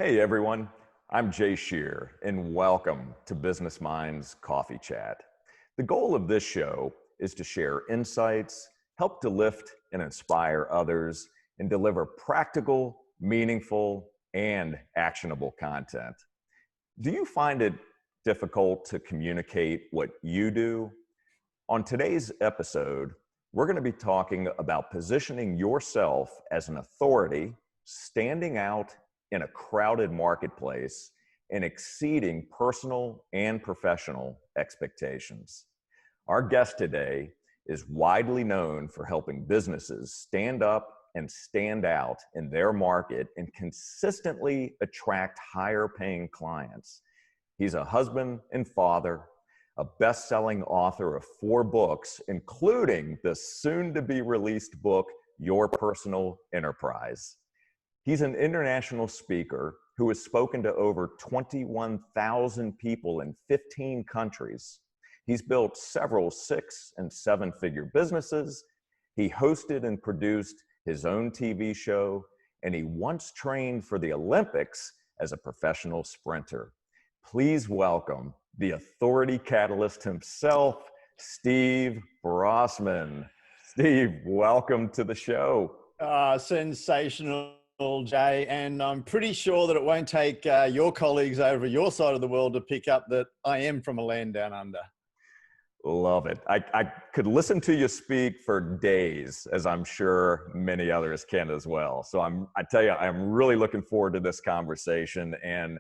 Hey everyone, I'm Jay Shear and welcome to Business Minds Coffee Chat. The goal of this show is to share insights, help to lift and inspire others, and deliver practical, meaningful, and actionable content. Do you find it difficult to communicate what you do? On today's episode, we're going to be talking about positioning yourself as an authority, standing out in a crowded marketplace, and exceeding personal and professional expectations. Our guest today is widely known for helping businesses stand up and stand out in their market and consistently attract higher paying clients. He's a husband and father, a best-selling author of 4 books, including the soon-to-be released book, Your Personal Enterprise. He's an international speaker who has spoken to over 21,000 people in 15 countries. He's built several 6- and 7-figure businesses. He hosted and produced his own TV show, and he once trained for the Olympics as a professional sprinter. Please welcome the authority catalyst himself, Steve Brossman. Steve, welcome to the show. Sensational, Jay, and I'm pretty sure that it won't take your colleagues over your side of the world to pick up that I am from a land down under. Love it. I could listen to you speak for days, as I'm sure many others can as well. So I tell you, I'm really looking forward to this conversation, and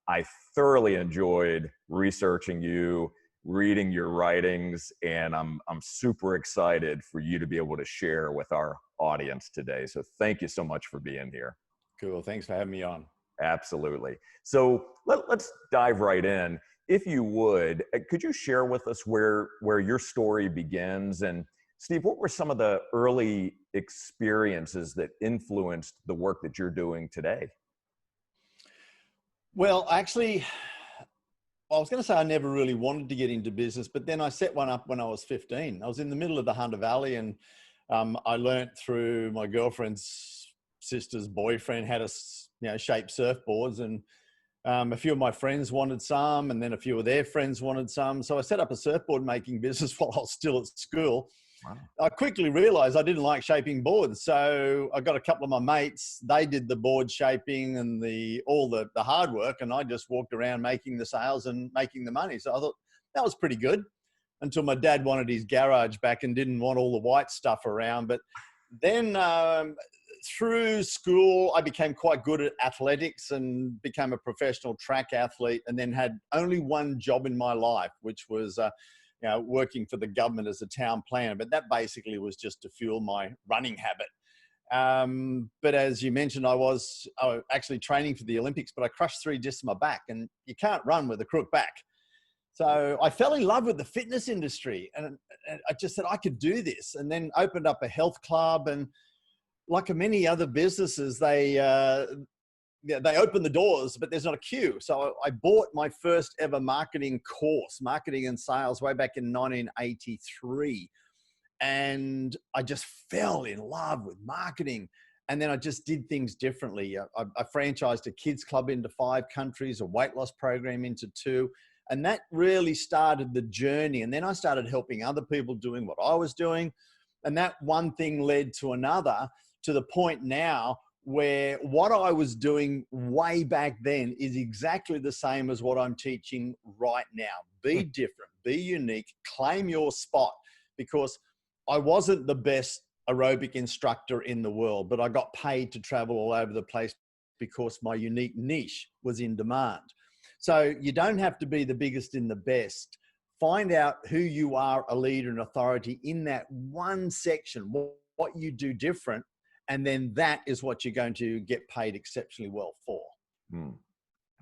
I thoroughly enjoyed researching you, reading your writings, and I'm super excited for you to be able to share with our audience today. So thank you so much for being here. Cool. Thanks for having me on. Absolutely. So let's dive right in. If you would, could you share with us where your story begins? And Steve, what were some of the early experiences that influenced the work that you're doing today? Well, actually, I was going to say I never really wanted to get into business, but then I set one up when I was 15. I was in the middle of the Hunter Valley, and I learnt through my girlfriend's sister's boyfriend how to shape surfboards, and a few of my friends wanted some, and then a few of their friends wanted some. So I set up a surfboard making business while I was still at school. Wow. I quickly realized I didn't like shaping boards. So I got a couple of my mates, they did the board shaping and all the hard work, and I just walked around making the sales and making the money. So I thought that was pretty good until my dad wanted his garage back and didn't want all the white stuff around. But then through school, I became quite good at athletics and became a professional track athlete, and then had only one job in my life, which was working for the government as a town planner. But that basically was just to fuel my running habit. But as you mentioned, I was actually training for the Olympics, but I crushed 3 discs in my back, and you can't run with a crook back. So I fell in love with the fitness industry, and I just said I could do this, and then opened up a health club. And like many other businesses, they open the doors, but there's not a queue. So I bought my first ever marketing course, marketing and sales, way back in 1983. And I just fell in love with marketing. And then I just did things differently. I franchised a kids club into 5 countries, a weight loss program into 2. And that really started the journey. And then I started helping other people doing what I was doing. And that one thing led to another, to the point now where what I was doing way back then is exactly the same as what I'm teaching right now. Be different, be unique, claim your spot, because I wasn't the best aerobic instructor in the world, but I got paid to travel all over the place because my unique niche was in demand. So you don't have to be the biggest and the best. Find out who you are, a leader and authority in that one section, what you do different, and then that is what you're going to get paid exceptionally well for.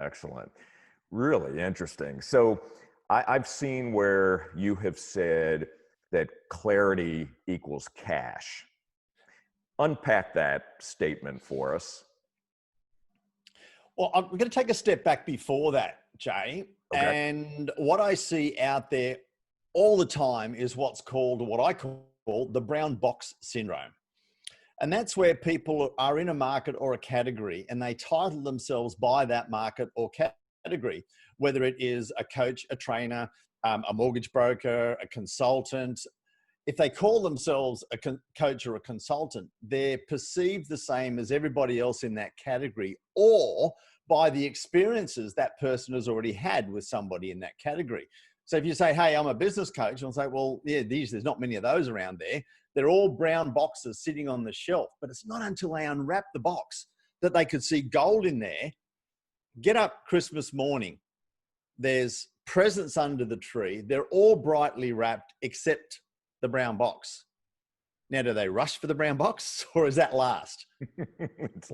Excellent. Really interesting. So I've seen where you have said that clarity equals cash. Unpack that statement for us. Well, I'm going to take a step back before that, Jay. Okay. And what I see out there all the time is what I call the brown box syndrome. And that's where people are in a market or a category and they title themselves by that market or category, whether it is a coach, a trainer, a mortgage broker, a consultant. If they call themselves a coach or a consultant, they're perceived the same as everybody else in that category, or by the experiences that person has already had with somebody in that category. So if you say, hey, I'm a business coach, I'll say, well, yeah, there's not many of those around there. They're all brown boxes sitting on the shelf. But it's not until they unwrap the box that they could see gold in there. Get up Christmas morning. There's presents under the tree. They're all brightly wrapped except the brown box. Now, do they rush for the brown box or is that last?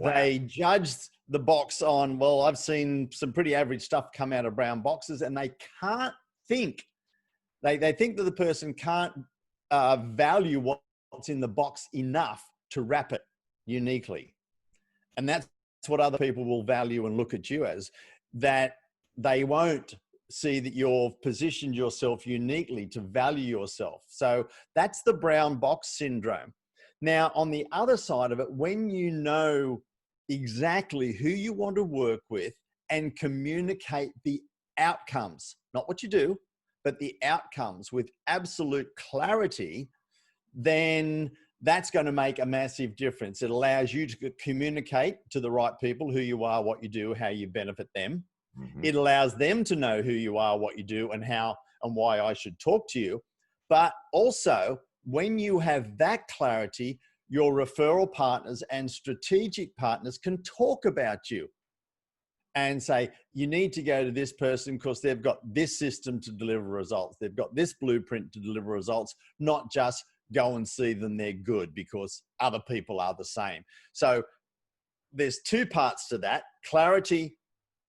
They judged the box on, well, I've seen some pretty average stuff come out of brown boxes, and they can't think. They think that the person can't value what's in the box enough to wrap it uniquely. And that's what other people will value and look at you as, that they won't see that you've positioned yourself uniquely to value yourself. So that's the brown box syndrome. Now, on the other side of it, when you know exactly who you want to work with and communicate the outcomes, not what you do, but the outcomes with absolute clarity, then that's going to make a massive difference. It allows you to communicate to the right people who you are, what you do, how you benefit them. Mm-hmm. It allows them to know who you are, what you do, and how and why I should talk to you. But also, when you have that clarity, your referral partners and strategic partners can talk about you and say, you need to go to this person because they've got this system to deliver results. They've got this blueprint to deliver results, not just go and see them, they're good because other people are the same. So there's two parts to that. Clarity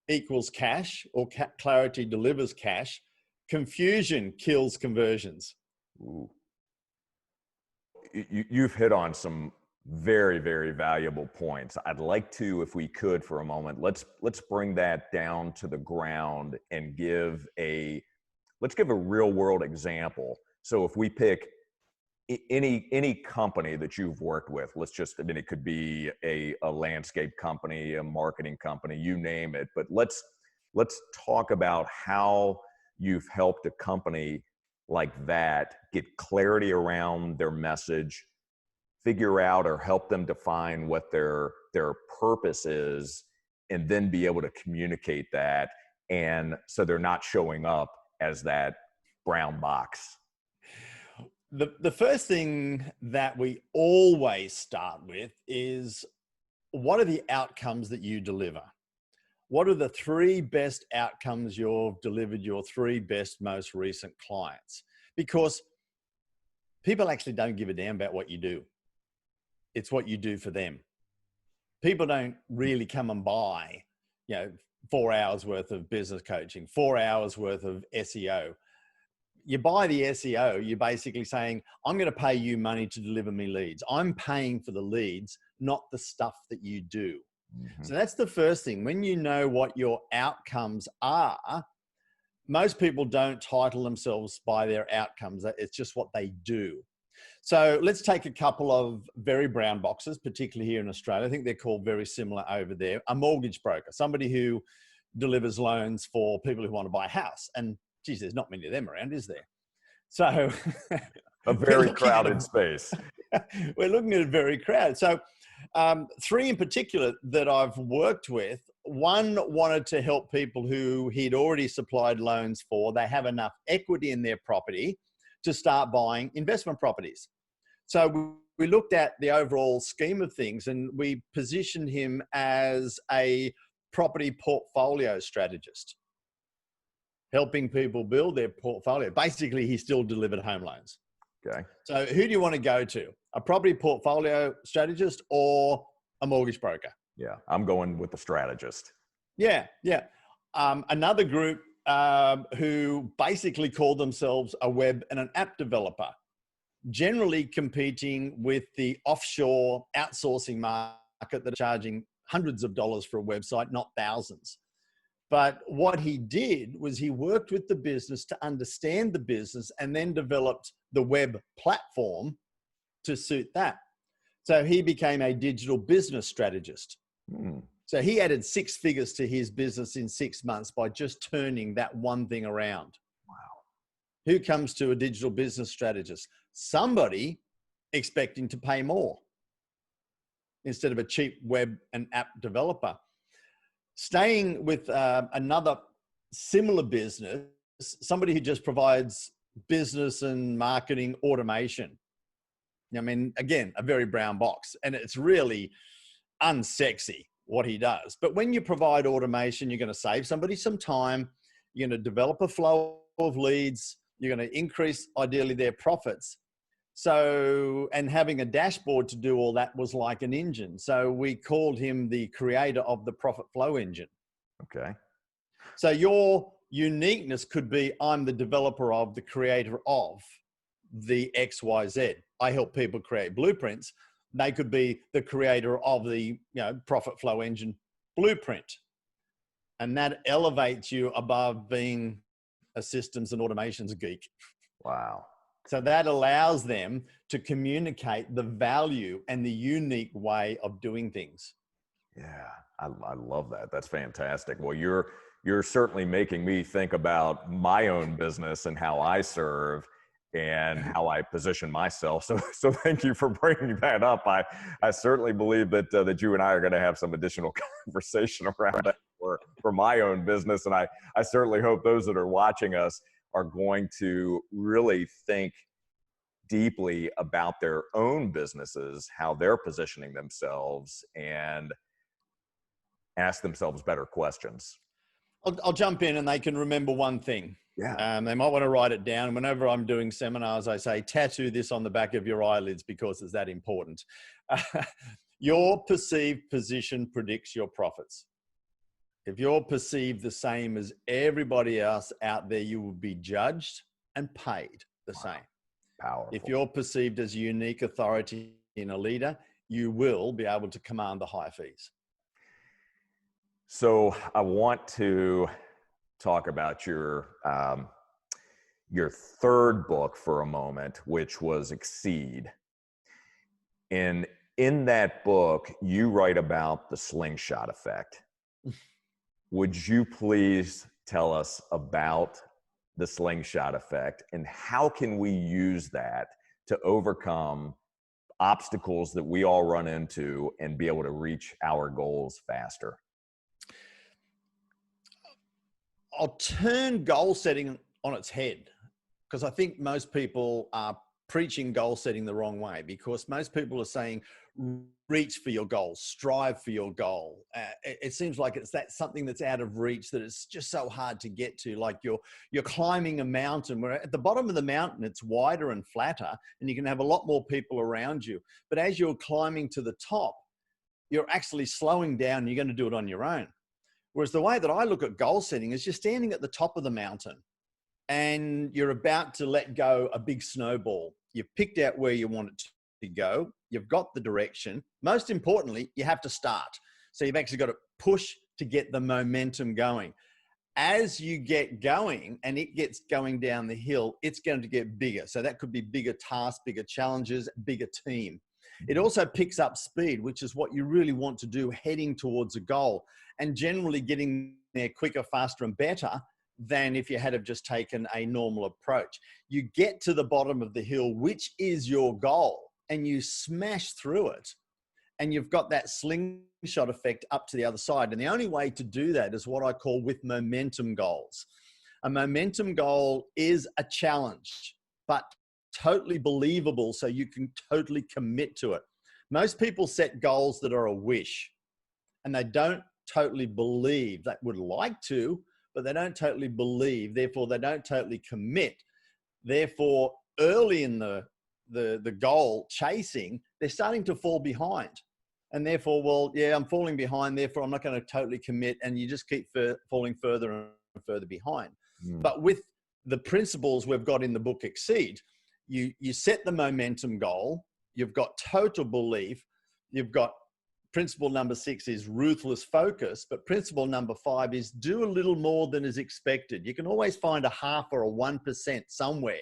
equals cash, or clarity delivers cash. Confusion kills conversions. Ooh. You've hit on some very, very valuable points. I'd like to, if we could for a moment, let's bring that down to the ground and let's give a real world example. So if we pick any company that you've worked with, it could be a landscape company, a marketing company, you name it, but let's talk about how you've helped a company like that get clarity around their message, figure out or help them define what their purpose is, and then be able to communicate that. And so they're not showing up as that brown box. The first thing that we always start with is, what are the outcomes that you deliver? What are the 3 best outcomes you've delivered your 3 best most recent clients? Because people actually don't give a damn about what you do. It's what you do for them. People don't really come and buy, 4 hours worth of business coaching, 4 hours worth of SEO. You buy the SEO, you're basically saying, I'm going to pay you money to deliver me leads. I'm paying for the leads, not the stuff that you do. Mm-hmm. So that's the first thing. When you know what your outcomes are, most people don't title themselves by their outcomes. It's just what they do. So let's take a couple of very brown boxes, particularly here in Australia. I think they're called very similar over there. A mortgage broker, somebody who delivers loans for people who want to buy a house. And geez, there's not many of them around, is there? So a very crowded space. We're looking at it very crowded. So 3 in particular that I've worked with, one wanted to help people who he'd already supplied loans for. They have enough equity in their property to start buying investment properties. So we looked at the overall scheme of things and we positioned him as a property portfolio strategist, helping people build their portfolio. Basically, he still delivered home loans. Okay. So who do you want to go to? A property portfolio strategist or a mortgage broker? Yeah, I'm going with the strategist. Yeah. Another group who basically call themselves a web and an app developer, generally competing with the offshore outsourcing market that are charging hundreds of dollars for a website, not thousands. But what he did was he worked with the business to understand the business and then developed the web platform to suit that. So he became a digital business strategist. Hmm. So he added 6 figures to his business in 6 months by just turning that one thing around. Wow. Who comes to a digital business strategist? Somebody expecting to pay more instead of a cheap web and app developer. Staying with another similar business, somebody who just provides business and marketing automation. I mean, again, a very brown box, and it's really unsexy what he does. But when you provide automation, you're going to save somebody some time. You're going to develop a flow of leads. You're going to increase, ideally, their profits. So, and having a dashboard to do all that was like an engine. So we called him the creator of the profit flow engine. Okay. So your uniqueness could be, I'm the developer of, the creator of the XYZ. I help people create blueprints. They could be the creator of the profit flow engine blueprint. And that elevates you above being a systems and automations geek. Wow. So that allows them to communicate the value and the unique way of doing things. Yeah, I love that. That's fantastic. Well, you're certainly making me think about my own business and how I serve and how I position myself. So thank you for bringing that up. I certainly believe that you and I are going to have some additional conversation around that for my own business, and I certainly hope those that are watching us are going to really think deeply about their own businesses, how they're positioning themselves, and ask themselves better questions. I'll jump in and they can remember one thing. Yeah. They might want to write it down. Whenever I'm doing seminars, I say, tattoo this on the back of your eyelids because it's that important. Your perceived position predicts your profits. If you're perceived the same as everybody else out there, you will be judged and paid the same. Powerful. If you're perceived as a unique authority in a leader, you will be able to command the high fees. So I want to talk about your third book for a moment, which was Exceed. And in that book, you write about the slingshot effect. Would you please tell us about the slingshot effect and how can we use that to overcome obstacles that we all run into and be able to reach our goals faster? I'll turn goal setting on its head because I think most people are preaching goal setting the wrong way, because most people are saying reach for your goal, strive for your goal. It seems like it's something that's out of reach, that it's just so hard to get to. Like you're climbing a mountain where at the bottom of the mountain, it's wider and flatter and you can have a lot more people around you. But as you're climbing to the top, you're actually slowing down. You're going to do it on your own. Whereas the way that I look at goal setting is you're standing at the top of the mountain and you're about to let go a big snowball. You've picked out where you want it to go. You've got the direction. Most importantly, you have to start. So you've actually got to push to get the momentum going. As you get going and it gets going down the hill, it's going to get bigger. So that could be bigger tasks, bigger challenges, bigger team. It also picks up speed, which is what you really want to do heading towards a goal, and generally getting there quicker, faster, and better than if you had have just taken a normal approach. You get to the bottom of the hill, which is your goal, and you smash through it. And you've got that slingshot effect up to the other side. And the only way to do that is what I call with momentum goals. A momentum goal is a challenge, but totally believable, so you can totally commit to it. Most people set goals that are a wish, and they don't totally believe. They would like to, but they don't totally believe. Therefore, they don't totally commit. Therefore, early in the goal chasing, they're starting to fall behind. And therefore, well, yeah, I'm falling behind. Therefore, I'm not going to totally commit. And you just keep falling further and further behind. But with the principles we've got in the book Exceed, you set the momentum goal. You've got total belief. You've got principle number 6 is ruthless focus, but principle number 5 is do a little more than is expected. You can always find a 0.5 or a 1% somewhere,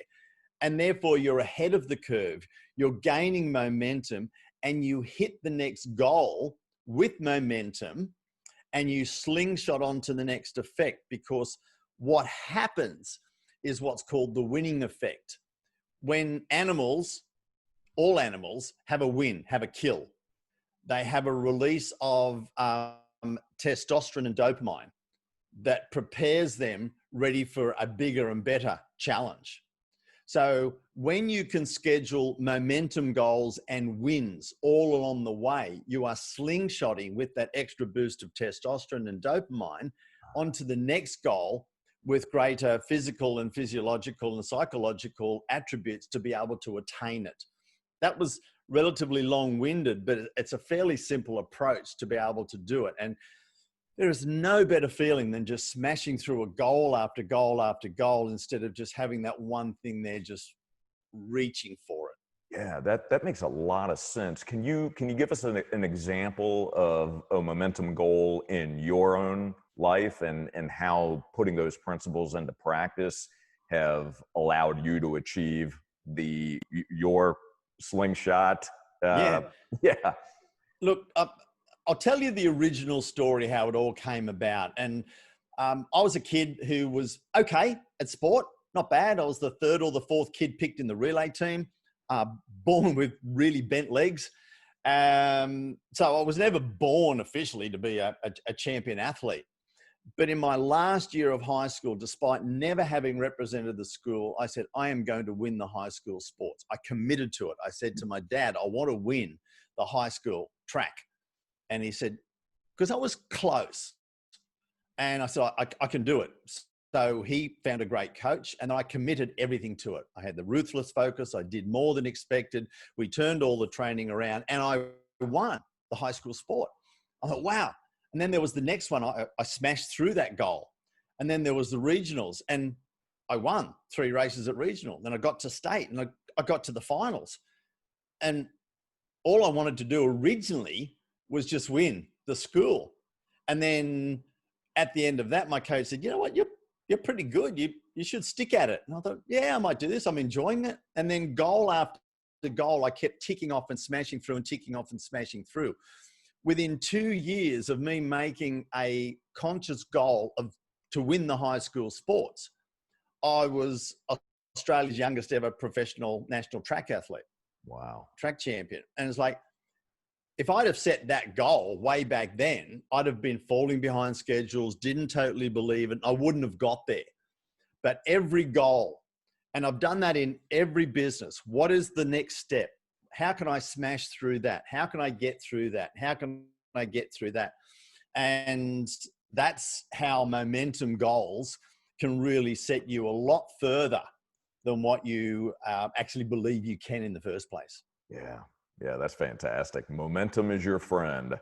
and therefore you're ahead of the curve. You're gaining momentum, and you hit the next goal with momentum and you slingshot on to the next effect, because what happens is what's called the winning effect. When animals, all animals, have a win, have a kill, they have a release of testosterone and dopamine that prepares them ready for a bigger and better challenge. So when you can schedule momentum goals and wins all along the way, you are slingshotting with that extra boost of testosterone and dopamine onto the next goal with greater physical and physiological and psychological attributes to be able to attain it. That was relatively long-winded, but it's a fairly simple approach to be able to do it. And there is no better feeling than just smashing through a goal after goal after goal, instead of just having that one thing there, just reaching for it. Yeah, that makes a lot of sense. Can you give us an example of a momentum goal in your own life, and how putting those principles into practice have allowed you to achieve your slingshot? Yeah. Yeah. Look, I'll tell you the original story, how it all came about. And I was a kid who was okay at sport, not bad. I was the third or the fourth kid picked in the relay team, born with really bent legs. So I was never born officially to be a champion athlete. But in my last year of high school, despite never having represented the school, I said, I am going to win the high school sports. I committed to it. I said to my dad, I want to win the high school track. And he said, because I was close. And I said, I can do it. So he found a great coach, and I committed everything to it. I had the ruthless focus. I did more than expected. We turned all the training around, and I won the high school sport. I thought, wow. And then there was the next one. I smashed through that goal. And then there was the regionals, and I won 3 races at regional. Then I got to state, and I got to the finals. And all I wanted to do originally was just win the school. And then at the end of that, my coach said, you know what, you're pretty good. You should stick at it. And I thought, yeah, I might do this. I'm enjoying it. And then goal after goal, I kept ticking off and smashing through and ticking off and smashing through. Within 2 years of me making a conscious goal to win the high school sports, I was Australia's youngest ever professional national track athlete. Wow. Track champion. And it's like, if I'd have set that goal way back then, I'd have been falling behind schedules, didn't totally believe it. I wouldn't have got there. But every goal, and I've done that in every business. What is the next step? How can I smash through that? How can I get through that? How can I get through that? And that's how momentum goals can really set you a lot further than what you actually believe you can in the first place. Yeah, that's fantastic. Momentum is your friend.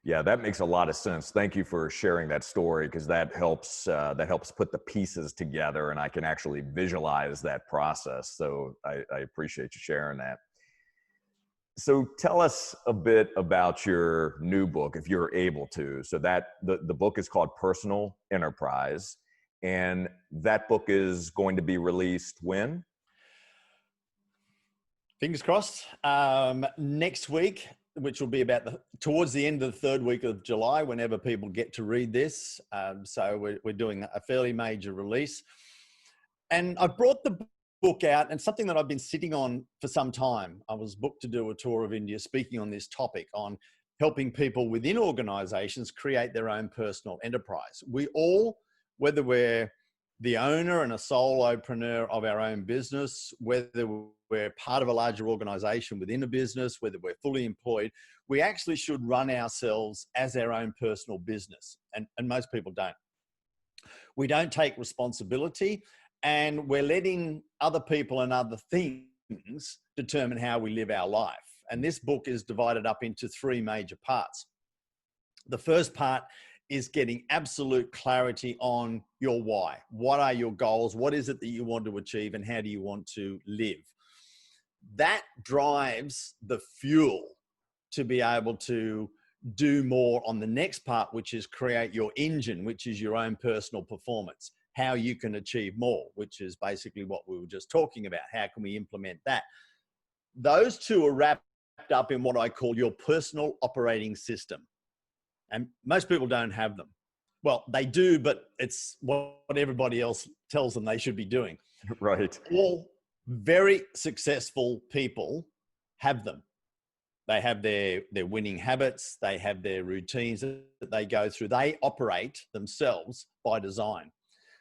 Yeah, that makes a lot of sense. Thank you for sharing that story, because that helps put the pieces together, and I can actually visualize that process. So I appreciate you sharing that. So tell us a bit about your new book, if you're able to. So that the book is called Personal Enterprise, and that book is going to be released when? Fingers crossed. Next week, which will be towards the end of the 3rd week of July, whenever people get to read this. So we're doing a fairly major release. And I brought the book out, and something that I've been sitting on for some time. I was booked to do a tour of India speaking on this topic, on helping people within organizations create their own personal enterprise. We all, whether we're the owner and a solopreneur of our own business, whether we're part of a larger organization within a business, whether we're fully employed, we actually should run ourselves as our own personal business. And most people don't. We don't take responsibility, and we're letting other people and other things determine how we live our life. And this book is divided up into 3 major parts. The first part is getting absolute clarity on your why. What are your goals? What is it that you want to achieve, and how do you want to live? That drives the fuel to be able to do more on the next part, which is create your engine, which is your own personal performance, how you can achieve more, which is basically what we were just talking about. How can we implement that? Those 2 are wrapped up in what I call your personal operating system. And most people don't have them. Well, they do, but it's what everybody else tells them they should be doing. Right. All very successful people have them. They have their winning habits. They have their routines that they go through. They operate themselves by design.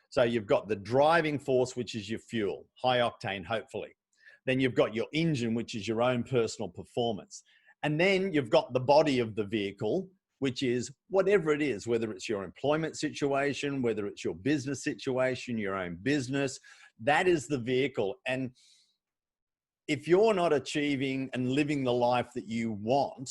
So you've got the driving force, which is your fuel, high octane, hopefully. Then you've got your engine, which is your own personal performance. And then you've got the body of the vehicle, which is whatever it is, whether it's your employment situation, whether it's your business situation, your own business, that is the vehicle. And if you're not achieving and living the life that you want,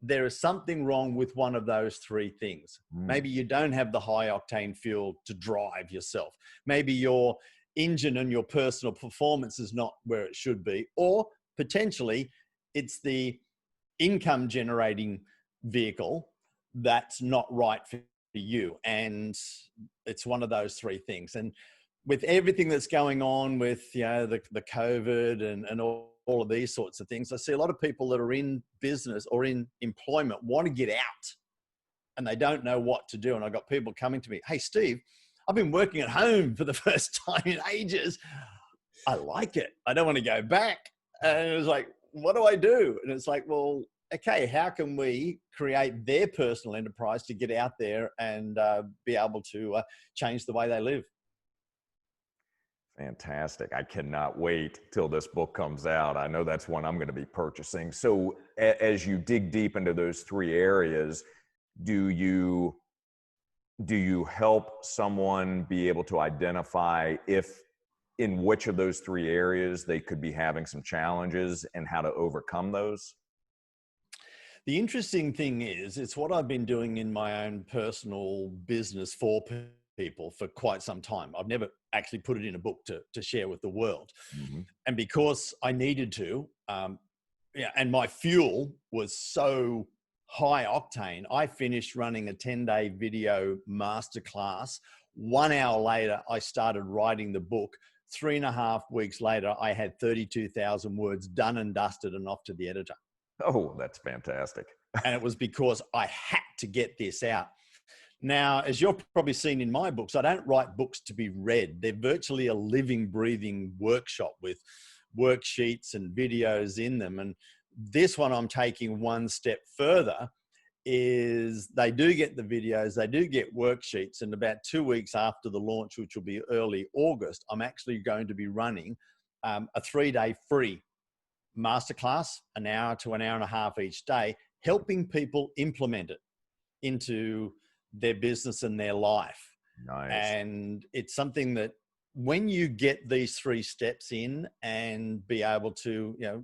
there is something wrong with one of those three things. Maybe you don't have the high octane fuel to drive yourself. Maybe your engine and your personal performance is not where it should be, or potentially it's the income generating vehicle that's not right for you. And it's one of those three things. And with everything that's going on with, you know, the COVID and all of these sorts of things, I see a lot of people that are in business or in employment want to get out and they don't know what to do. And I got people coming to me, hey, Steve, I've been working at home for the first time in ages. I like it. I don't want to go back. And it was like, what do I do? And it's like, well, okay, how can we create their personal enterprise to get out there and be able to change the way they live? Fantastic. I cannot wait till this book comes out. I know that's one I'm going to be purchasing. So as you dig deep into those three areas, do you help someone be able to identify if in which of those three areas they could be having some challenges and how to overcome those? The interesting thing is, it's what I've been doing in my own personal business for people for quite some time. I've never actually put it in a book to share with the world. Mm-hmm. And because I needed to, and my fuel was so high octane, I finished running a 10-day video masterclass. 1 hour later, I started writing the book. 3.5 weeks later, I had 32,000 words done and dusted and off to the editor. Oh, that's fantastic. And it was because I had to get this out. Now, as you've probably seen in my books, I don't write books to be read. They're virtually a living, breathing workshop with worksheets and videos in them. And this one I'm taking one step further is they do get the videos, they do get worksheets. And about 2 weeks after the launch, which will be early August, I'm actually going to be running a 3-day free masterclass, an hour to an hour and a half each day, helping people implement it into their business and their life. Nice. And it's something that when you get these 3 steps in and be able to, you know,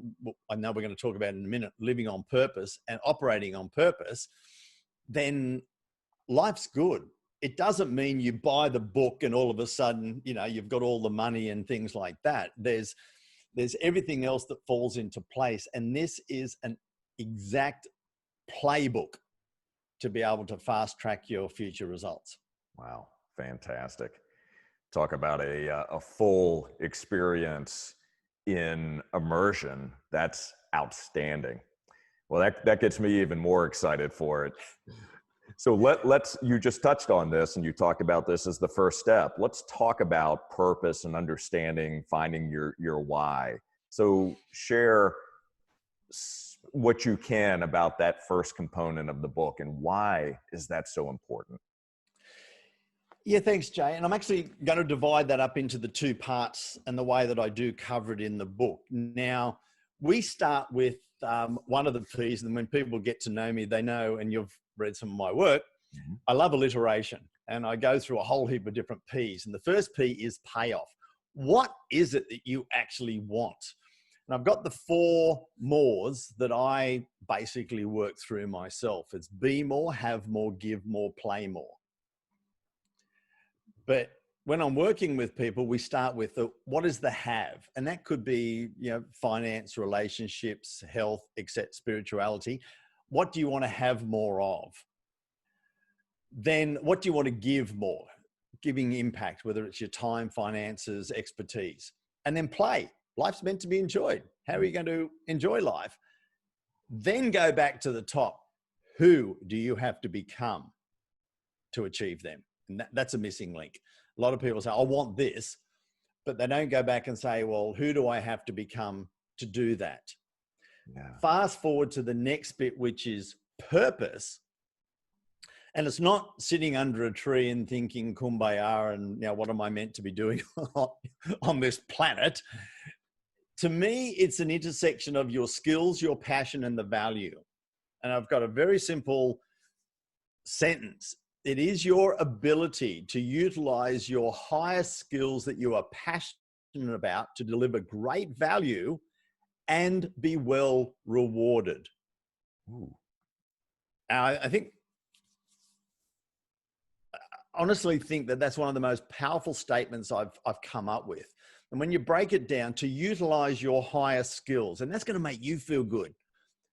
I know we're going to talk about in a minute, living on purpose and operating on purpose, then life's good. It doesn't mean you buy the book and all of a sudden, you know, you've got all the money and things like that. There's everything else that falls into place. And this is an exact playbook to be able to fast track your future results. Wow. Fantastic. Talk about a full experience in immersion. That's outstanding. Well, that gets me even more excited for it. So you just touched on this and you talked about this as the first step. Let's talk about purpose and understanding, finding your why. So share what you can about that first component of the book and why is that so important? Yeah, thanks, Jay. And I'm actually going to divide that up into the 2 parts and the way that I do cover it in the book. Now, we start with one of the P's, and when people get to know me, they know, and you've read some of my work, mm-hmm. I love alliteration, and I go through a whole heap of different P's. And the first P is payoff. What is it that you actually want? And I've got the 4 mores that I basically work through myself. It's be more, have more, give more, play more. But when I'm working with people, we start with what is the have? And that could be, you know, finance, relationships, health, etc., spirituality. What do you want to have more of? Then what do you want to give more? Giving impact, whether it's your time, finances, expertise. And then play. Life's meant to be enjoyed. How are you going to enjoy life? Then go back to the top. Who do you have to become to achieve them? And that's a missing link. A lot of people say, I want this, but they don't go back and say, well, who do I have to become to do that? Yeah. Fast forward to the next bit, which is purpose. And it's not sitting under a tree and thinking kumbaya and, you know, what am I meant to be doing on this planet? To me, it's an intersection of your skills, your passion, and the value. And I've got a very simple sentence. It is your ability to utilize your highest skills that you are passionate about to deliver great value and be well rewarded. Ooh. I think, honestly think that that's one of the most powerful statements I've come up with. And when you break it down, to utilize your highest skills, and that's going to make you feel good,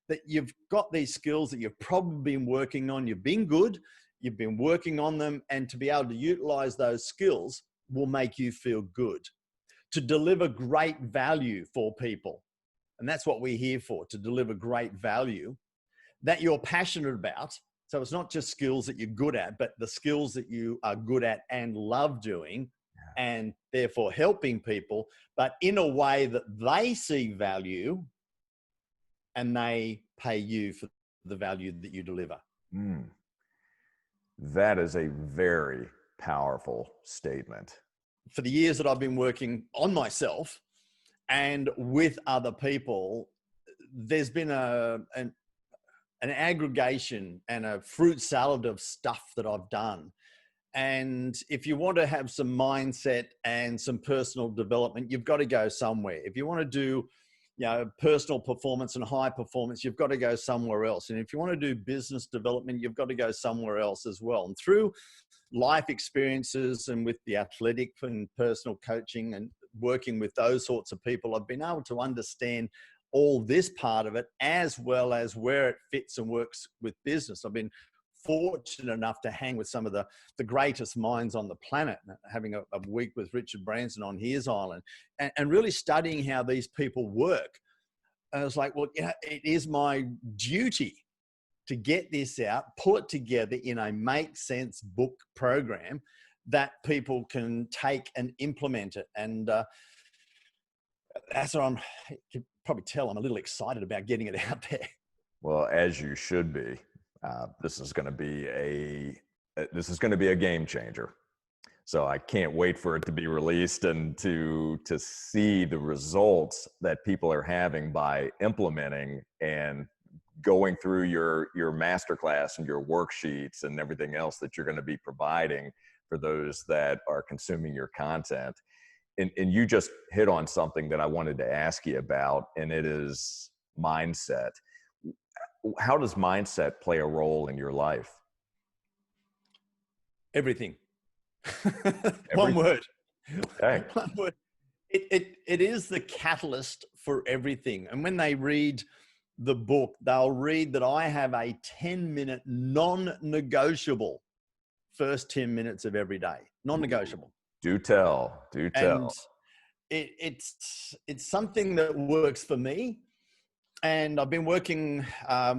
that you've got these skills that you've probably been working on, you've been good, you've been working on them, and to be able to utilize those skills will make you feel good. To deliver great value for people, and that's what we're here for, to deliver great value that you're passionate about. So it's not just skills that you're good at, but the skills that you are good at and love doing, and therefore helping people, but in a way that they see value and they pay you for the value that you deliver. Mm. That is a very powerful statement. For the years that I've been working on myself and with other people, there's been an aggregation and a fruit salad of stuff that I've done. And if you want to have some mindset and some personal development, you've got to go somewhere. If you want to do, you know, personal performance and high performance, you've got to go somewhere else. And if you want to do business development, you've got to go somewhere else as well. And through life experiences and with the athletic and personal coaching and working with those sorts of people, I've been able to understand all this part of it, as well as where it fits and works with business. I've been fortunate enough to hang with some of the greatest minds on the planet, having a week with Richard Branson on his island, and really studying how these people work. And I was like, well, yeah, it is my duty to get this out, pull it together in a make sense book program that people can take and implement it. And that's what you can probably tell I'm a little excited about getting it out there. Well, as you should be. This is going to be a game changer. So I can't wait for it to be released and to see the results that people are having by implementing and going through your masterclass and your worksheets and everything else that you're going to be providing for those that are consuming your content. And you just hit on something that I wanted to ask you about, and it is mindset. How does mindset play a role in your life? Everything. One word. Okay. One word. It is the catalyst for everything. And when they read the book, they'll read that I have a 10-minute non-negotiable first 10 minutes of every day. Non-negotiable. Do tell. And it's something that works for me. And I've been working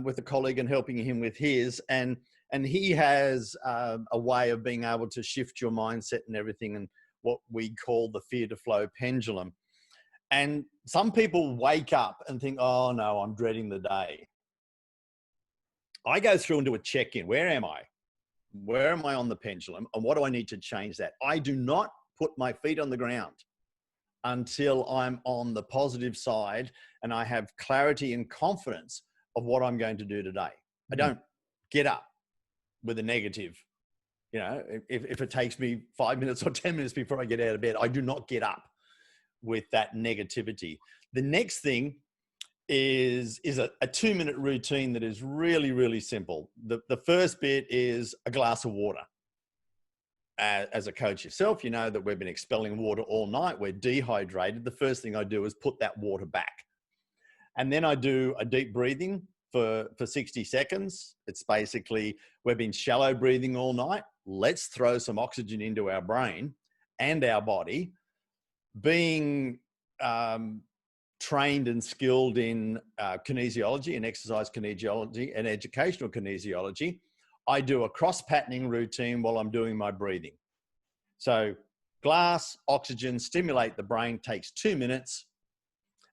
with a colleague and helping him with his, and he has a way of being able to shift your mindset and everything, and what we call the fear to flow pendulum. And some people wake up and think, oh no, I'm dreading the day. I go through and do a check-in. Where am I? Where am I on the pendulum? And what do I need to change that? I do not put my feet on the ground until I'm on the positive side and I have clarity and confidence of what I'm going to do today. I don't get up with a negative. You know, if it takes me 5 minutes or 10 minutes before I get out of bed, I do not get up with that negativity. The next thing is a 2-minute routine that is really, really simple. The first bit is a glass of water. As a coach yourself, you know that we've been expelling water all night. We're dehydrated. The first thing I do is put that water back. And then I do a deep breathing for 60 seconds. It's basically, we've been shallow breathing all night. Let's throw some oxygen into our brain and our body. Being trained and skilled in kinesiology and exercise kinesiology and educational kinesiology, I do a cross-patterning routine while I'm doing my breathing. So glass, oxygen, stimulate the brain, takes 2 minutes,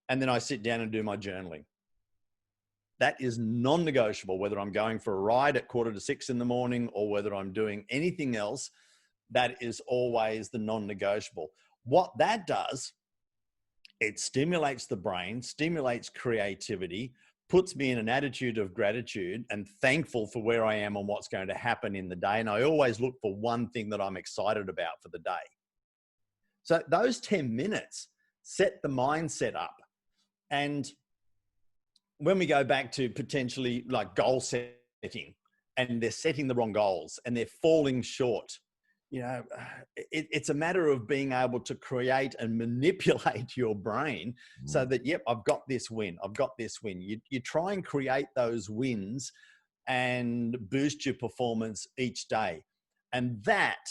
and then I sit down and do my journaling. That is non-negotiable, whether I'm going for a ride at 5:45 in the morning or whether I'm doing anything else. That is always the non-negotiable. What that does, it stimulates the brain, stimulates creativity, puts me in an attitude of gratitude and thankful for where I am and what's going to happen in the day. And I always look for one thing that I'm excited about for the day. So those 10 minutes set the mindset up. And when we go back to potentially like goal setting, and they're setting the wrong goals and they're falling short, you know, it's a matter of being able to create and manipulate your brain so that, yep, I've got this win. I've got this win. You try and create those wins and boost your performance each day. And that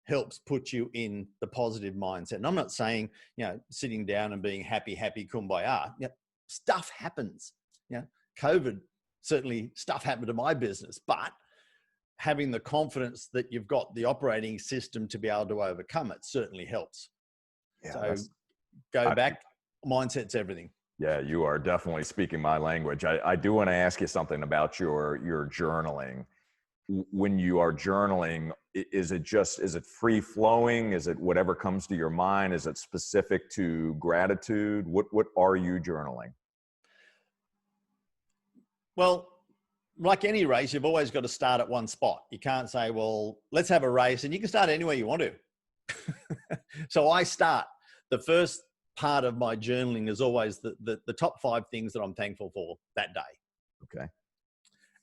helps put you in the positive mindset. And I'm not saying, you know, sitting down and being happy, kumbaya. You know, stuff happens. You know, COVID, certainly stuff happened to my business, but having the confidence that you've got the operating system to be able to overcome it certainly helps. Yeah, so go back, mindset's everything. Yeah, you are definitely speaking my language. I do want to ask you something about your journaling. When you are journaling, is it free flowing? Is it whatever comes to your mind? Is it specific to gratitude? What are you journaling? Well, like any race, you've always got to start at one spot. You can't say, well, let's have a race, and you can start anywhere you want to. So I start. The first part of my journaling is always the top 5 things that I'm thankful for that day. Okay.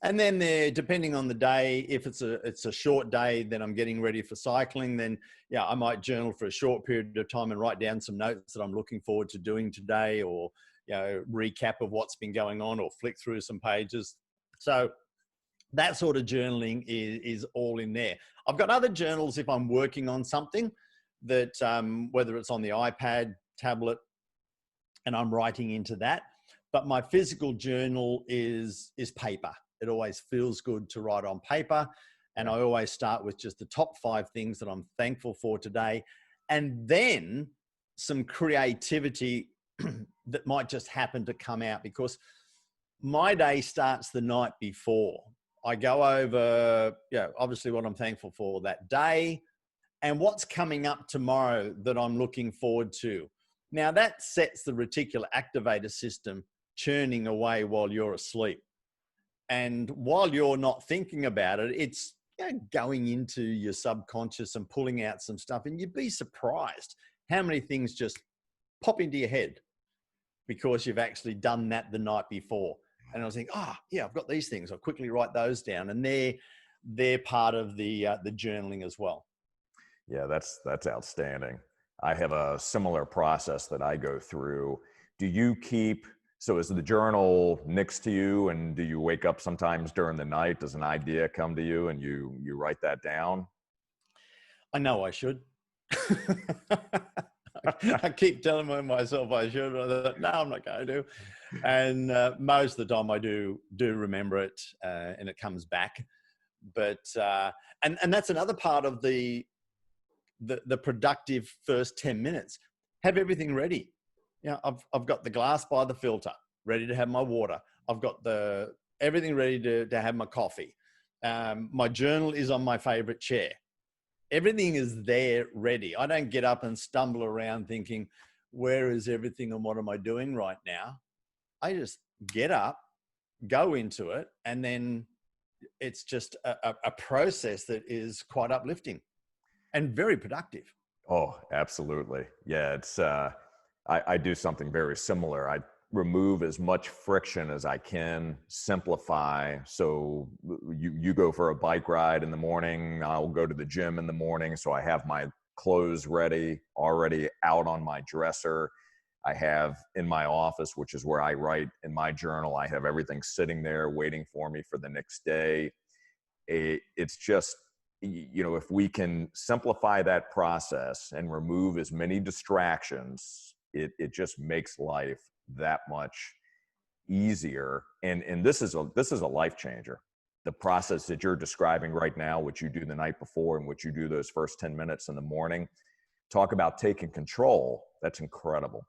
And then depending on the day, if it's a short day, then I'm getting ready for cycling, then yeah, I might journal for a short period of time and write down some notes that I'm looking forward to doing today, or, you know, recap of what's been going on, or flick through some pages. So that sort of journaling is all in there. I've got other journals if I'm working on something that, whether it's on the iPad, tablet, and I'm writing into that. But my physical journal is paper. It always feels good to write on paper. And I always start with just the top 5 things that I'm thankful for today. And then some creativity that might just happen to come out, because my day starts the night before. I go over, obviously what I'm thankful for that day and what's coming up tomorrow that I'm looking forward to. Now that sets the reticular activator system churning away while you're asleep. And while you're not thinking about it, it's going into your subconscious and pulling out some stuff. And you'd be surprised how many things just pop into your head because you've actually done that the night before. And I was thinking, I've got these things. I'll quickly write those down. And they're part of the journaling as well. Yeah, that's outstanding. I have a similar process that I go through. Do you keep, so is the journal next to you, and do you wake up sometimes during the night? Does an idea come to you and you write that down? I know I should. I keep telling myself I should. No, I'm not going to. And most of the time I do remember it, and it comes back. But and that's another part of the productive first 10 minutes. Have everything ready. I've got the glass by the filter, ready to have my water. I've got everything ready to have my coffee. My journal is on my favorite chair. Everything is there ready. I don't get up and stumble around thinking, where is everything and what am I doing right now? I just get up, go into it, and then it's just a process that is quite uplifting and very productive. Oh, absolutely. Yeah, it's I do something very similar. I remove as much friction as I can, simplify. So you go for a bike ride in the morning, I'll go to the gym in the morning. So I have my clothes ready, already out on my dresser. I have in my office, which is where I write in my journal, I have everything sitting there waiting for me for the next day. It's just, if we can simplify that process and remove as many distractions, it just makes life that much easier. And this is a life changer. The process that you're describing right now, what you do the night before and what you do those first 10 minutes in the morning, talk about taking control. That's incredible.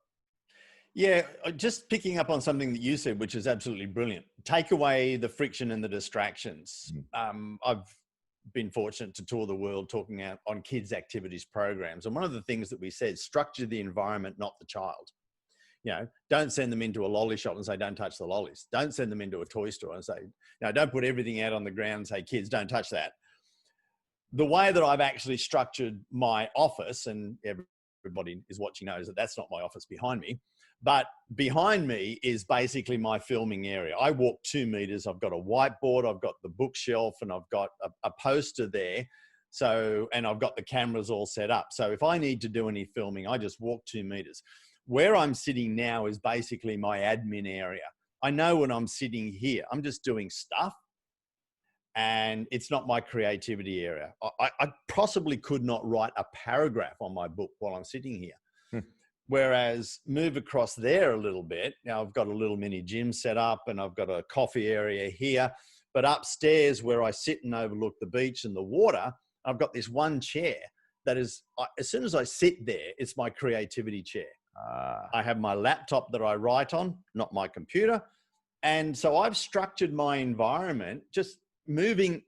Yeah, just picking up on something that you said, which is absolutely brilliant. Take away the friction and the distractions. I've been fortunate to tour the world talking out on kids' activities programs. And one of the things that we said, structure the environment, not the child. You know, don't send them into a lolly shop and say, don't touch the lollies. Don't send them into a toy store and say, no, don't put everything out on the ground and say, kids, don't touch that. The way that I've actually structured my office, and everybody is watching knows that that's not my office behind me, but behind me is basically my filming area. I walk 2 meters. I've got a whiteboard. I've got the bookshelf, and I've got a poster there. So, and I've got the cameras all set up. So if I need to do any filming, I just walk 2 meters. Where I'm sitting now is basically my admin area. I know when I'm sitting here, I'm just doing stuff, and it's not my creativity area. I possibly could not write a paragraph on my book while I'm sitting here. Whereas move across there a little bit. Now I've got a little mini gym set up, and I've got a coffee area here, but upstairs where I sit and overlook the beach and the water, I've got this one chair that is, as soon as I sit there, it's my creativity chair. I have my laptop that I write on, not my computer. And so I've structured my environment, just moving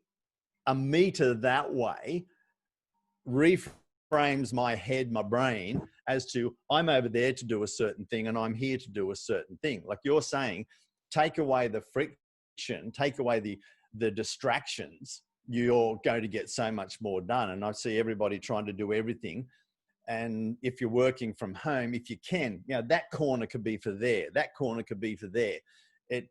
a meter that way reframes my head, my brain, as to I'm over there to do a certain thing and I'm here to do a certain thing. Like you're saying, take away the friction, take away the distractions, you're going to get so much more done. And I see everybody trying to do everything. And if you're working from home, if you can, you know, that corner could be for there, that corner could be for there. It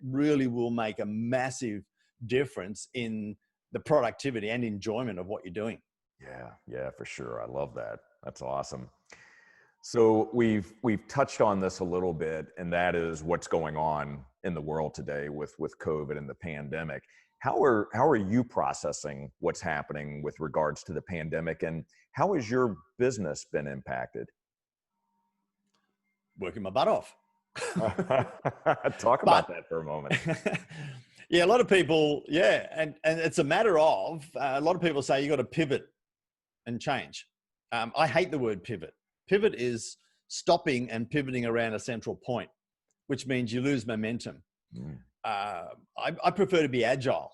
really will make a massive difference in the productivity and enjoyment of what you're doing. Yeah, for sure. I love that. That's awesome. So we've touched on this a little bit, and that is what's going on in the world today with COVID and the pandemic. How are you processing what's happening with regards to the pandemic, and how has your business been impacted? Working my butt off. Talk about that for a moment. Yeah, a lot of people, yeah, and it's a matter of, a lot of people say you got to pivot and change. I hate the word pivot. Pivot is stopping and pivoting around a central point, which means you lose momentum. I prefer to be agile.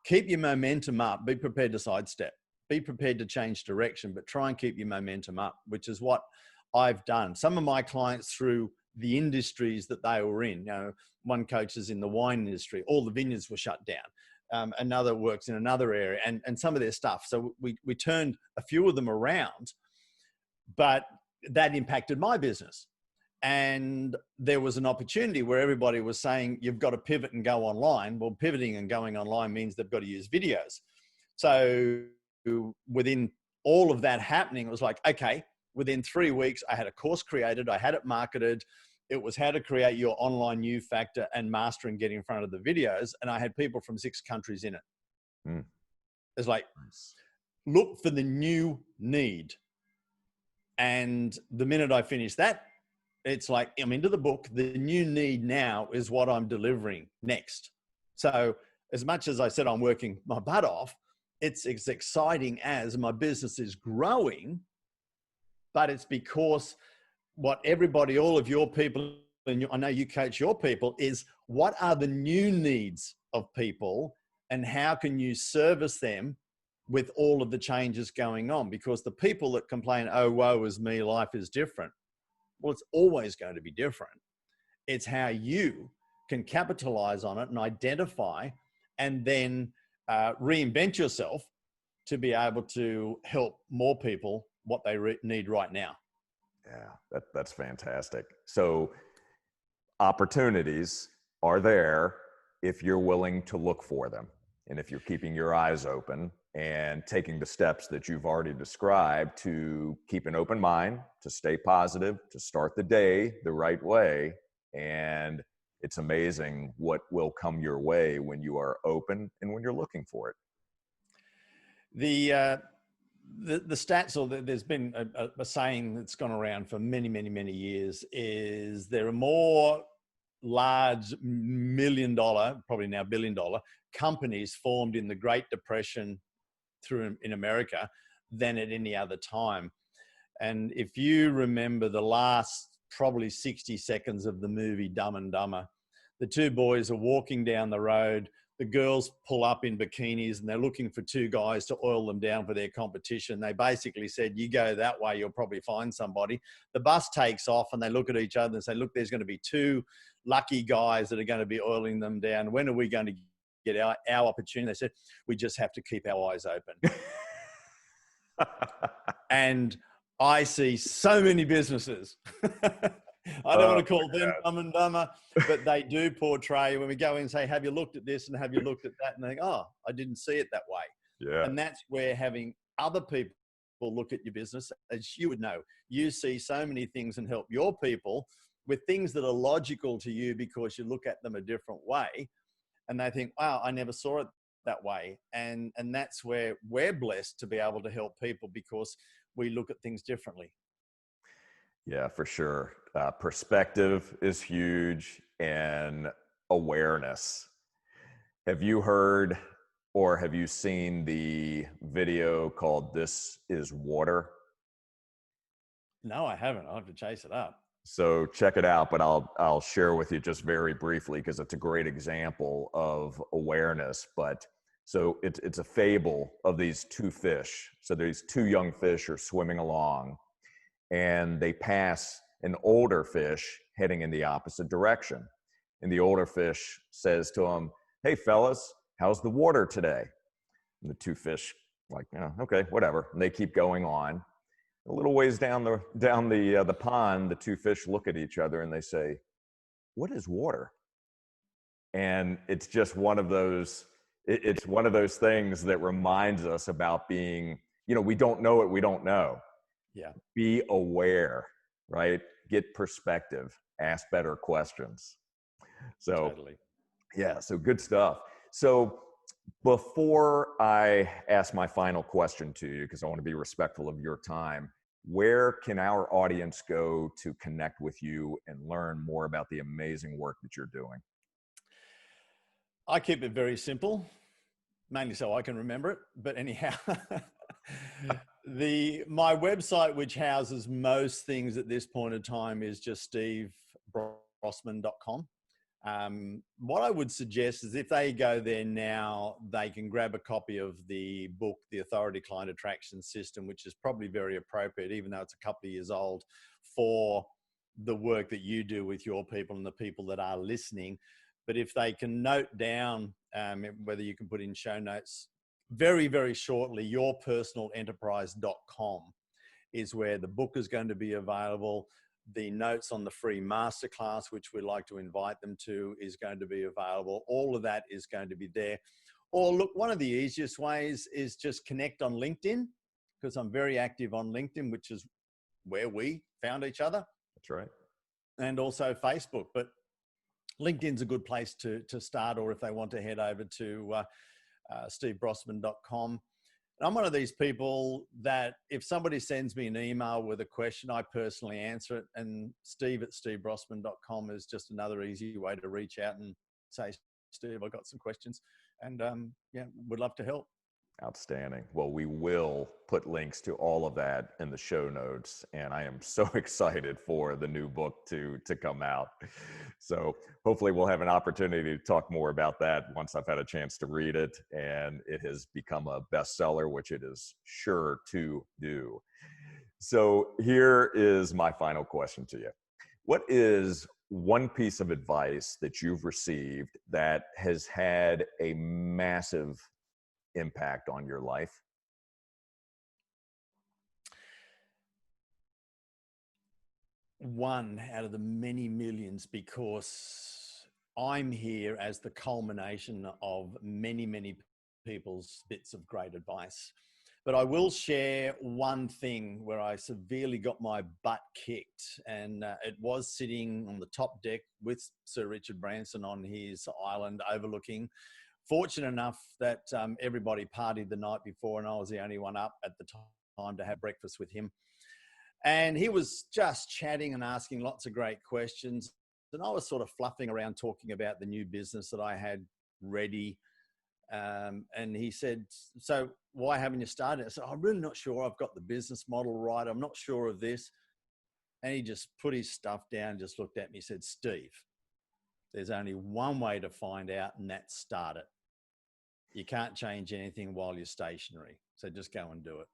Keep your momentum up, be prepared to sidestep, be prepared to change direction, but try and keep your momentum up, which is what I've done. Some of my clients, through the industries that they were in, you know, one coach is in the wine industry, all the vineyards were shut down. Another works in another area, and some of their stuff. So we turned a few of them around, but that impacted my business. And there was an opportunity where everybody was saying, you've got to pivot and go online. Well, pivoting and going online means they've got to use videos. So within all of that happening, it was like, okay, within 3 weeks, I had a course created. I had it marketed. It was how to create your online new factor and master and get in front of the videos. And I had people from 6 countries in it. It's like, look for the new need. And the minute I finished that, it's like, I'm into the book. The new need now is what I'm delivering next. So as much as I said I'm working my butt off, it's as exciting as my business is growing, but it's because what everybody, all of your people, and I know you coach your people, is what are the new needs of people and how can you service them with all of the changes going on? Because the people that complain, oh, woe is me, life is different. Well, it's always going to be different. It's how you can capitalize on it and identify and then reinvent yourself to be able to help more people what they need right now. Yeah, that's fantastic. So opportunities are there if you're willing to look for them. And if you're keeping your eyes open and taking the steps that you've already described to keep an open mind, to stay positive, to start the day the right way. And it's amazing what will come your way when you are open and when you're looking for it. The stats, or there's been a saying that's gone around for many, many, many years, is there are more large $1 million, probably now $1 billion companies formed in the Great Depression through in America than at any other time. And if you remember the last probably 60 seconds of the movie Dumb and Dumber, the two boys are walking down the road. The girls pull up in bikinis and they're looking for two guys to oil them down for their competition. They basically said, you go that way, you'll probably find somebody. The bus takes off and they look at each other and say, look, there's going to be two lucky guys that are going to be oiling them down. When are we going to get our opportunity? They said, we just have to keep our eyes open. And I see so many businesses. I don't want to call them Dumb and Dumber, but they do portray, when we go in and say, have you looked at this and have you looked at that? And they think, oh, I didn't see it that way. Yeah. And that's where having other people look at your business, as you would know, you see so many things and help your people with things that are logical to you because you look at them a different way. And they think, wow, I never saw it that way. And that's where we're blessed to be able to help people because we look at things differently. Yeah, for sure. Perspective is huge, and awareness. Have you heard or have you seen the video called "This is Water"? No, I haven't. I'll have to chase it up. So check it out, but I'll share with you just very briefly because it's a great example of awareness. But so it's a fable of these two fish. So these two young fish are swimming along, and they pass an older fish heading in the opposite direction. And the older fish says to them, "Hey fellas, how's the water today?" And the two fish like, "Yeah, okay, whatever." And they keep going on. A little ways down the pond, the two fish look at each other and they say, "What is water?" And it's just one of those. It's one of those things that reminds us about being, we don't know what we don't know. Yeah. Be aware, right? Get perspective, ask better questions. So, Totally. yeah, so good stuff. So before I ask my final question to you, because I want to be respectful of your time, where can our audience go to connect with you and learn more about the amazing work that you're doing? I keep it very simple, mainly so I can remember it. But anyhow, my website, which houses most things at this point in time, is just stevebrossman.com. What I would suggest is if they go there now, they can grab a copy of the book, The Authority Client Attraction System, which is probably very appropriate, even though it's a couple of years old, for the work that you do with your people and the people that are listening. But if they can note down, whether you can put in show notes, very, very shortly, yourpersonalenterprise.com is where the book is going to be available. The notes on the free masterclass, which we'd like to invite them to, is going to be available. All of that is going to be there. Or look, one of the easiest ways is just connect on LinkedIn, because I'm very active on LinkedIn, which is where we found each other. That's right. And also Facebook. But LinkedIn's a good place to start, or if they want to head over to stevebrossman.com. I'm one of these people that if somebody sends me an email with a question, I personally answer it. And steve@stevebrossman.com is just another easy way to reach out and say, Steve, I've got some questions. And yeah, would love to help. Outstanding. Well, we will put links to all of that in the show notes, and I am so excited for the new book to come out. So hopefully we'll have an opportunity to talk more about that once I've had a chance to read it, and it has become a bestseller, which it is sure to do. So here is my final question to you. What is one piece of advice that you've received that has had a massive impact on your life? One out of the many millions, because I'm here as the culmination of many, many people's bits of great advice. But I will share one thing where I severely got my butt kicked, and it was sitting on the top deck with Sir Richard Branson on his island overlooking. Fortunate enough that everybody partied the night before and I was the only one up at the time to have breakfast with him. And he was just chatting and asking lots of great questions. And I was sort of fluffing around talking about the new business that I had ready. And he said, so why haven't you started? I said, I'm really not sure I've got the business model right. I'm not sure of this. And he just put his stuff down, just looked at me, said, Steve, there's only one way to find out, and that's start it. You can't change anything while you're stationary. So just go and do it.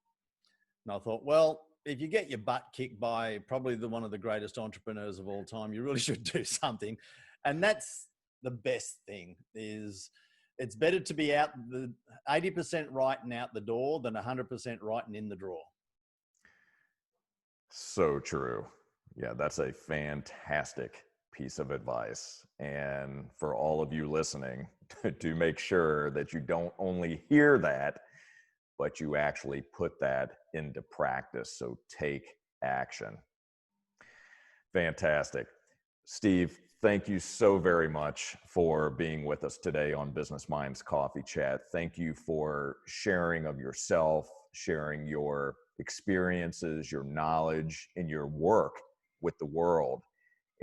And I thought, well, if you get your butt kicked by probably one of the greatest entrepreneurs of all time, you really should do something. And that's the best thing, is it's better to be out the 80% right and out the door than 100% right and in the drawer. So true. Yeah, that's a fantastic piece of advice. And for all of you listening, to make sure that you don't only hear that, but you actually put that into practice. So take action. Fantastic. Steve, thank you so very much for being with us today on Business Minds Coffee Chat. Thank you for sharing of yourself, sharing your experiences, your knowledge, and your work with the world.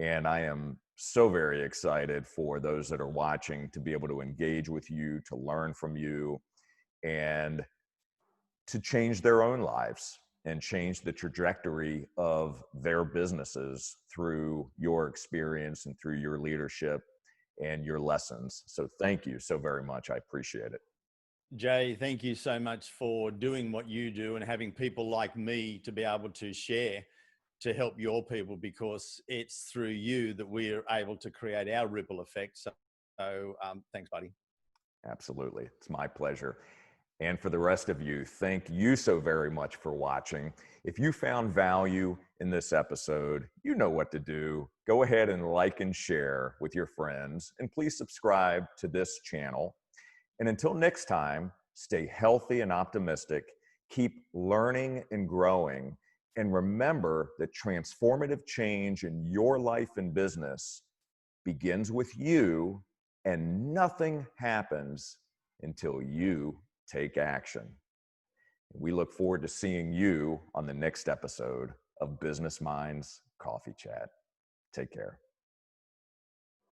And I am so very excited for those that are watching to be able to engage with you, to learn from you, and to change their own lives and change the trajectory of their businesses through your experience and through your leadership and your lessons. So thank you so very much. I appreciate it. Jay, thank you so much for doing what you do and having people like me to be able to share to help your people, because it's through you that we are able to create our ripple effect. So thanks, buddy. Absolutely. It's my pleasure. And for the rest of you, thank you so very much for watching. If you found value in this episode, you know what to do. Go ahead and like and share with your friends, and please subscribe to this channel. And until next time, stay healthy and optimistic, keep learning and growing, and remember that transformative change in your life and business begins with you, and nothing happens until you take action. We look forward to seeing you on the next episode of Business Minds Coffee Chat. Take care.